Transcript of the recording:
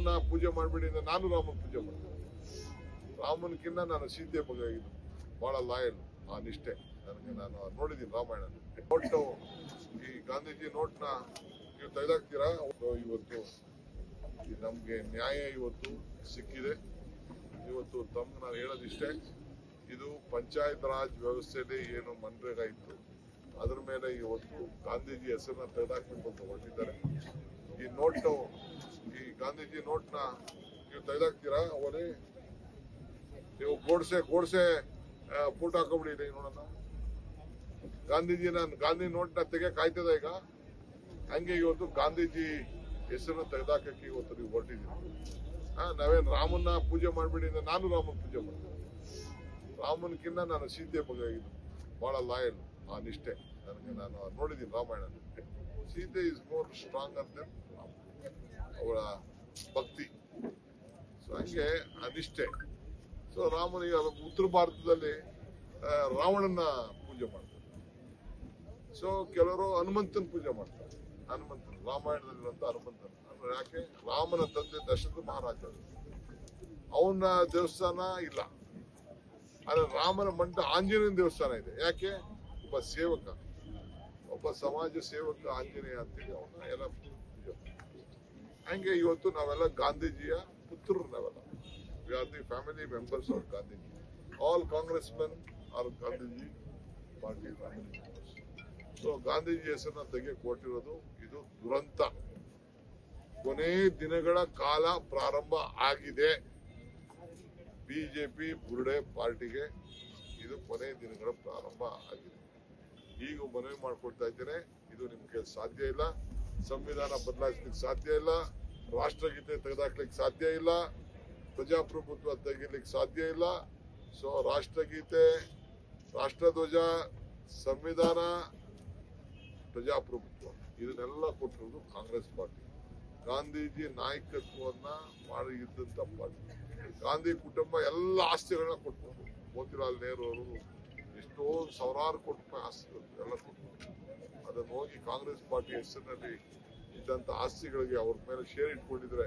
ರಾಮನ್ನ ಪೂಜೆ ಮಾಡ್ಬಿಡಿ ಅಂದ್ರೆ ನಾನು ರಾಮನ್ ಪೂಜೆ ಮಾಡ್ತೀನಿ. ರಾಮನ್ಕಿನ್ನ ನಾನು ಸೀತೆ ಬಗ್ಗೆ ಇದು ಬಹಳ ಲಾಯಲ್, ಆ ನಿಷ್ಠೆ ನನಗೆ. ನಾನು ನೋಡಿದ್ದೀನಿ ರಾಮಾಯಣ. ನೋಟು ಈ ಗಾಂಧೀಜಿ ನೋಟ್ನ ನೀವು ತೆಗೆದಾಕ್ತೀರಾ? ಇವತ್ತು ನಮ್ಗೆ ನ್ಯಾಯ ಇವತ್ತು ಸಿಕ್ಕಿದೆ. ಇವತ್ತು ತಮ್ಗೆ ನಾನು ಹೇಳೋದಿಷ್ಟೇ, ಇದು ಪಂಚಾಯತ್ ರಾಜ್ ವ್ಯವಸ್ಥೆಯಲ್ಲಿ ಏನು ಮನ್ರೇಗಾ ಇತ್ತು ಅದ್ರ ಮೇಲೆ ಇವತ್ತು ಗಾಂಧೀಜಿ ಹೆಸರನ್ನ ತೆಗೆದಾಕ್ಬೇಕು ಅಂತ ಹೊರಟಿದ್ದಾರೆ. ಈ ಗಾಂಧೀಜಿ ನೋಟ್ನ ನೀವು ತೆಗೆದಾಕ್ತೀರಾ? ಅವರೇ ನೀವು ಗೋಡ್ಸೆ ಫೋಟೋ ಹಾಕೋಬಿಡಿ ನೋಡೋಣ. ಗಾಂಧಿ ನೋಟ್ನ ತೆಗೆಯಕ್ ಆಯ್ತದ ಈಗ? ಹಂಗೆ ಇವತ್ತು ಗಾಂಧೀಜಿ ಹೆಸರನ್ನ ತೆಗೆದಾಕಕ್ಕೆ ಇವತ್ತು ನೀವು ಹೊರಟಿದ್ದೀರಿ. ನಾವೇನ್ ರಾಮನ್ನ ಪೂಜೆ ಮಾಡ್ಬಿಡಿ ಅಂದ್ರೆ ನಾನು ರಾಮನ್ ಪೂಜೆ ಮಾಡ್ತೀನಿ. ರಾಮನ್ಕಿನ್ನ ನಾನು ಸೀತೆ ಬಗ್ಗೆ ಇದು ಬಹಳ ಲಾಯಲ್, ಆ ನಿಷ್ಠೆ ನನಗೆ. ನಾನು ನೋಡಿದ್ದೀನಿ Ramayana. Sita is more stronger then ಅವಳ ಭಕ್ತಿ. ಸೊ ಹಂಗೆ ಆ ನಿಷ್ಠೆ. ಸೊ ರಾಮನಿಗೆ ಉತ್ತರ ಭಾರತದಲ್ಲಿ ರಾವಣನ ಪೂಜೆ ಮಾಡ್ತಾರೆ. ಸೊ ಕೆಲವರು ಹನುಮಂತನ ಪೂಜೆ ಮಾಡ್ತಾರೆ. ಹನುಮಂತನ ರಾಮಾಯಣದಲ್ಲಿರುವಂತ ಹನುಮಂತನ ಅಂದ್ರೆ ಯಾಕೆ? ರಾಮನ ತಂದೆ ದಶರಥ ಮಹಾರಾಜ, ಅವನ ದೇವಸ್ಥಾನ ಇಲ್ಲ. ಆದ್ರೆ ರಾಮನ ಮಂಟ ಆಂಜನೇಯನ ದೇವಸ್ಥಾನ ಇದೆ. ಯಾಕೆ? ಒಬ್ಬ ಸೇವಕ, ಒಬ್ಬ ಸಮಾಜ ಸೇವಕ ಆಂಜನೇಯ ಅಂತೇಳಿ ಅವನ್ನ ಎಲ್ಲ ಪೂಜೆ ಮಾಡ್ತಾರೆ. ಹಂಗೆ ಇವತ್ತು ನಾವೆಲ್ಲ ಗಾಂಧೀಜಿಯ ಪುತ್ರರು. ನಾವೆಲ್ಲ we are the family members of Gandhiji. All Congress are Gandhiji party family members. So Gandhiji ಹೆಸರನ್ನ ತೆಗೆಯಕ್ಕೆ ಕೊಟ್ಟಿರೋದು ಇದು ದುರಂತ. ಕೊನೆ ದಿನಗಳ ಕಾಲ ಪ್ರಾರಂಭ ಆಗಿದೆ. ಬಿಜೆಪಿ ಬುರುಡೆ ಪಾರ್ಟಿಗೆ ಇದು ಕೊನೆ ದಿನಗಳ ಪ್ರಾರಂಭ ಆಗಿದೆ. ಈಗ ಮನವಿ ಮಾಡ್ಕೊಳ್ತಾ ಇದ್ದೇನೆ, ಇದು ನಿಮ್ಗೆ ಸಾಧ್ಯ ಇಲ್ಲ. ಸಂವಿಧಾನ ಬದಲಾಯಿಸ್ಲಿಕ್ಕೆ ಸಾಧ್ಯ ಇಲ್ಲ. ರಾಷ್ಟ್ರಗೀತೆ ತೆಗೆದಾಕ್ಲಿಕ್ಕೆ ಸಾಧ್ಯ ಇಲ್ಲ. ಪ್ರಜಾಪ್ರಭುತ್ವ ತೆಗಿಲಿಕ್ಕೆ ಸಾಧ್ಯ ಇಲ್ಲ. ಸೊ ರಾಷ್ಟ್ರಗೀತೆ, ರಾಷ್ಟ್ರಧ್ವಜ, ಸಂವಿಧಾನ, ಪ್ರಜಾಪ್ರಭುತ್ವ ಇದನ್ನೆಲ್ಲ ಕೊಟ್ಟಿರೋದು ಕಾಂಗ್ರೆಸ್ ಪಾರ್ಟಿ. ಗಾಂಧೀಜಿ ನಾಯಕತ್ವವನ್ನ ಮಾಡಿದ್ದಂತ ಪಾರ್ಟಿ. ಗಾಂಧಿ ಕುಟುಂಬ ಎಲ್ಲ ಆಸ್ತಿಗಳನ್ನ ಕೊಟ್ಕೊಂಡು, ಮೋತಿಲಾಲ್ ನೆಹರು ಅವರು ಎಷ್ಟೋ ಸಾವಿರಾರು ಕೋಟಿ ರೂಪಾಯಿ ಆಸ್ತಿಗಳು ಎಲ್ಲ ಕೊಟ್ಕೊಂಡು, ಅದನ್ನು ಹೋಗಿ ಕಾಂಗ್ರೆಸ್ ಪಾರ್ಟಿ ಹೆಸರಿನಲ್ಲಿ ಇದ್ದಂತ ಆಸ್ತಿಗಳಿಗೆ ಅವ್ರ ಮೇಲೆ ಶೇರ್ ಇಟ್ಕೊಂಡಿದ್ರೆ